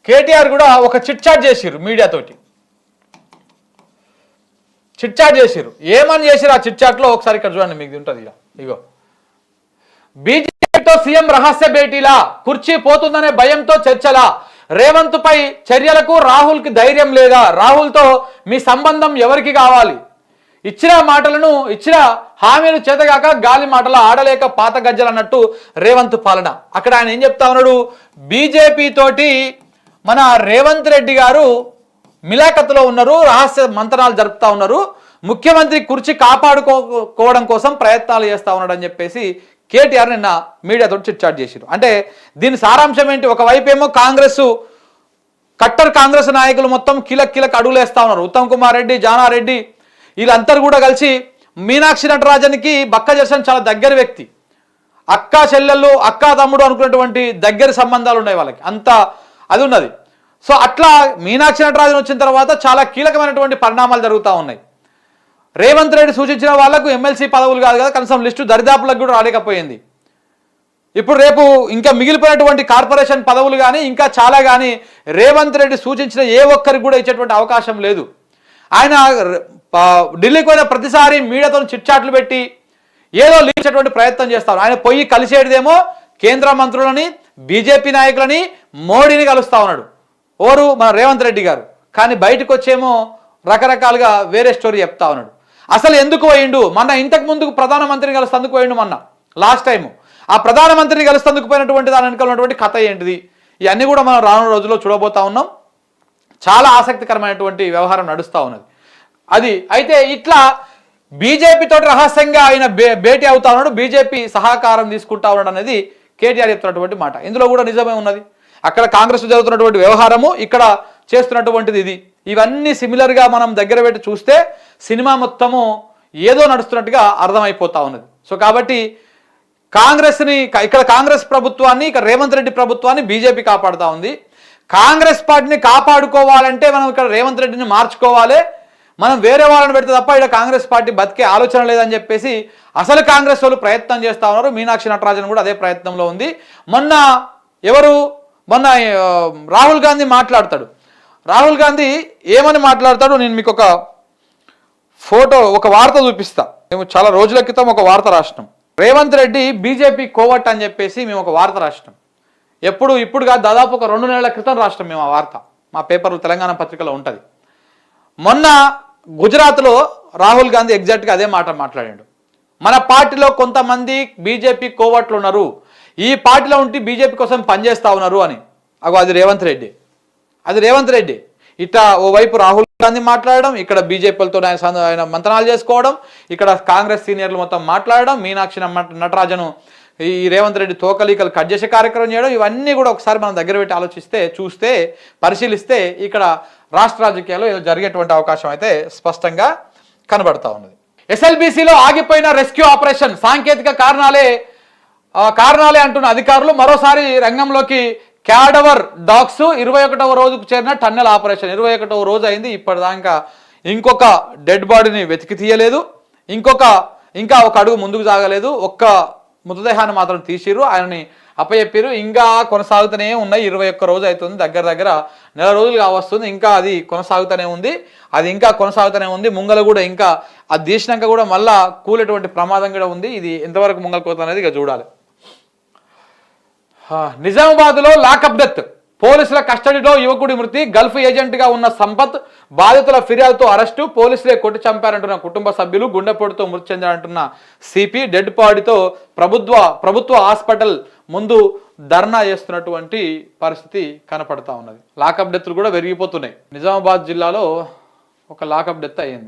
కేటీఆర్ కూడా ఒక chit chat చేసిర్రు మీడియాతోటి. చిట్ చాట్ చేసిర్రు. ఏమని చేసిరు ఆ చిట్ చాట్లో ఒకసారి ఇక్కడ చూడండి, మీకు ఉంటుంది. ఇగో బీజేపీతో సీఎం రహస్య భేటీలా, కుర్చీ పోతుందనే భయంతో చర్చలా, రేవంత్ పై చర్యలకు రాహుల్కి ధైర్యం లేదా, రాహుల్తో మీ సంబంధం ఎవరికి కావాలి, ఇచ్చిన మాటలను ఇచ్చిన హామీలు చేతగాక గాలి మాటలు ఆడలేక పాత గజ్జలు అన్నట్టు రేవంత్ పాలన. అక్కడ ఆయన ఏం చెప్తా ఉన్నాడు, బీజేపీ తోటి మన రేవంత్ రెడ్డి గారు మిలాఖత్తులో ఉన్నారు, రహస్య మంత్రాలు జరుపుతా ఉన్నారు, ముఖ్యమంత్రి కుర్చీ కాపాడుకోవడం కోసం ప్రయత్నాలు చేస్తా ఉన్నాడు అని చెప్పేసి కేటీఆర్ నిన్న మీడియాతో చిట్చాట్ చేశారు. అంటే దీని సారాంశం ఏంటి, ఒకవైపు ఏమో కట్టర్ కాంగ్రెస్ నాయకులు మొత్తం కీలక అడుగులు వేస్తా ఉన్నారు. ఉత్తమ్ కుమార్ రెడ్డి, జానారెడ్డి వీళ్ళందరూ కూడా కలిసి మీనాక్షి నటరాజన్కి బక్క జర్సన్ చాలా దగ్గర వ్యక్తి, అక్కా చెల్లెళ్ళు అక్కా తమ్ముడు అనుకున్నటువంటి దగ్గర సంబంధాలు ఉన్నాయి వాళ్ళకి, అంత అది ఉన్నది. సో అట్లా మీనాక్షి నటరాజన్ వచ్చిన తర్వాత చాలా కీలకమైనటువంటి పరిణామాలు జరుగుతూ ఉన్నాయి. రేవంత్ రెడ్డి సూచించిన వాళ్లకు ఎమ్మెల్సీ పదవులు కాదు కదా, కనీసం లిస్టు దరిదాపులకు కూడా రాలేకపోయింది. ఇప్పుడు రేపు ఇంకా మిగిలిపోయినటువంటి కార్పొరేషన్ పదవులు కానీ ఇంకా చాలా కానీ రేవంత్ రెడ్డి సూచించిన ఏ ఒక్కరికి కూడా ఇచ్చేటువంటి అవకాశం లేదు. ఆయన ఢిల్లీకి పోయిన ప్రతిసారి మీడియాతో చిట్చాట్లు పెట్టి ఏదో లీచేటువంటి ప్రయత్నం చేస్తారు. ఆయన పోయి కలిసేటిదేమో కేంద్ర మంత్రులని, బీజేపీ నాయకులని, మోడీని కలుస్తా ఉన్నాడు ఓరు మన రేవంత్ రెడ్డి గారు. కానీ బయటకు వచ్చేమో రకరకాలుగా వేరే స్టోరీ చెప్తా ఉన్నాడు. అసలు ఎందుకు పోయిండు, మొన్న ఇంతకు ముందుకు ప్రధానమంత్రిని కలుస్తందుకు పోయిండు, మొన్న లాస్ట్ టైము ఆ ప్రధానమంత్రిని కలుస్తందుకు పోయినటువంటి దాని వెనుక ఉన్నటువంటి కథ ఏంటిది, ఇవన్నీ కూడా మనం రానున్న రోజుల్లో చూడబోతా ఉన్నాం. చాలా ఆసక్తికరమైనటువంటి వ్యవహారం నడుస్తూ ఉన్నది అది. అయితే ఇట్లా బీజేపీతో రహస్యంగా ఆయన భేటీ అవుతా ఉన్నాడు, బీజేపీ సహకారం తీసుకుంటా ఉన్నాడు అనేది కేటీఆర్ చెప్తున్నటువంటి మాట. ఇందులో కూడా నిజమే ఉన్నది. అక్కడ కాంగ్రెస్ జరుగుతున్నటువంటి వ్యవహారము, ఇక్కడ చేస్తున్నటువంటిది ఇది, ఇవన్నీ సిమిలర్గా మనం దగ్గర పెట్టి చూస్తే సినిమా మొత్తము ఏదో నడుస్తున్నట్టుగా అర్థమైపోతా ఉన్నది. సో కాబట్టి ఇక్కడ కాంగ్రెస్ ప్రభుత్వాన్ని, ఇక్కడ రేవంత్ రెడ్డి ప్రభుత్వాన్ని బీజేపీ కాపాడుతూ ఉంది. కాంగ్రెస్ పార్టీని కాపాడుకోవాలంటే మనం ఇక్కడ రేవంత్ రెడ్డిని మార్చుకోవాలి, మనం వేరే వాళ్ళని పెడితే తప్ప ఇక్కడ కాంగ్రెస్ పార్టీ బతికే ఆలోచన లేదని చెప్పేసి అసలు కాంగ్రెస్ వాళ్ళు ప్రయత్నం చేస్తూ ఉన్నారు. మీనాక్షి నటరాజన్ కూడా అదే ప్రయత్నంలో ఉంది. మొన్న రాహుల్ గాంధీ మాట్లాడతాడు. రాహుల్ గాంధీ ఏమని మాట్లాడతాడు, నేను మీకు ఒక ఫోటో, ఒక వార్త చూపిస్తా. మేము చాలా రోజుల క్రితం ఒక వార్త రాసినాం, రేవంత్ రెడ్డి బీజేపీ కోవట్ అని చెప్పేసి మేము ఒక వార్త రాసినాం. ఇప్పుడు కాదు, దాదాపు ఒక 2 నెలల క్రితం రాసినాం మేము ఆ వార్త. మా పేపర్లు తెలంగాణ పత్రికలో ఉంటుంది. మొన్న గుజరాత్లో రాహుల్ గాంధీ ఎగ్జాక్ట్గా అదే మాట మాట్లాడాడు. మన పార్టీలో కొంతమంది బీజేపీ కోవట్లు ఉన్నారు, ఈ పార్టీలో ఉండి బీజేపీ కోసం పనిచేస్తూ ఉన్నారు అని. అది రేవంత్ రెడ్డి ఇట్లా ఓవైపు రాహుల్ గాంధీ మాట్లాడడం, ఇక్కడ బీజేపీలతో ఆయన మంతనాలు చేసుకోవడం, ఇక్కడ కాంగ్రెస్ సీనియర్లు మొత్తం మాట్లాడడం, మీనాక్షి నటరాజను ఈ రేవంత్ రెడ్డి తోకలీకలు కట్ చేసే కార్యక్రమం చేయడం, ఇవన్నీ కూడా ఒకసారి మనం దగ్గర పెట్టి పరిశీలిస్తే ఇక్కడ రాష్ట్ర రాజకీయాల్లో ఏదో జరిగేటువంటి అవకాశం అయితే స్పష్టంగా కనబడతా ఉన్నది. ఎస్ఎల్బీసీలో ఆగిపోయిన రెస్క్యూ ఆపరేషన్ సాంకేతిక కారణాలే అంటున్న అధికారులు, మరోసారి రంగంలోకి క్యాడవర్ డాగ్స్. 21వ రోజుకు చేరిన టన్నెల్ ఆపరేషన్. 21వ రోజు అయింది, ఇప్పటిదాకా ఇంకొక డెడ్ బాడీని వెతికి తీయలేదు, ఇంకా ఒక అడుగు ముందుకు సాగలేదు. ఒక్క మృతదేహాన్ని మాత్రం తీసిరు, ఆయనని అప్పచెప్పారు. ఇంకా కొనసాగుతూనే ఉన్నాయి. 21 రోజు అవుతుంది, దగ్గర నెల రోజులుగా వస్తుంది, ఇంకా అది కొనసాగుతూనే ఉంది. ముంగల కూడా ఇంకా అది తీసినాక కూడా మళ్ళా కూలేటువంటి ప్రమాదం కూడా ఉంది. ఇది ఎంతవరకు ముంగలపోతుంది అనేది ఇక చూడాలి. నిజామాబాద్లో లాకప్ డెత్, పోలీసుల కస్టడీలో యువకుడి మృతి. గల్ఫ్ ఏజెంట్గా ఉన్న సంపత్ బాధితుల ఫిర్యాదుతో అరెస్టు. పోలీసులే కొట్టి చంపారంటున్న కుటుంబ సభ్యులు. గుండెపోటుతో మృతి చెందారంటున్న సిపి. డెడ్ బాడీతో ప్రభుత్వ హాస్పిటల్ ముందు ధర్నా చేస్తున్నటువంటి పరిస్థితి కనపడతా ఉన్నది. లాకప్ డెత్లు కూడా పెరిగిపోతున్నాయి. నిజామాబాద్ జిల్లాలో ఒక లాకప్ డెత్ అయ్యింది.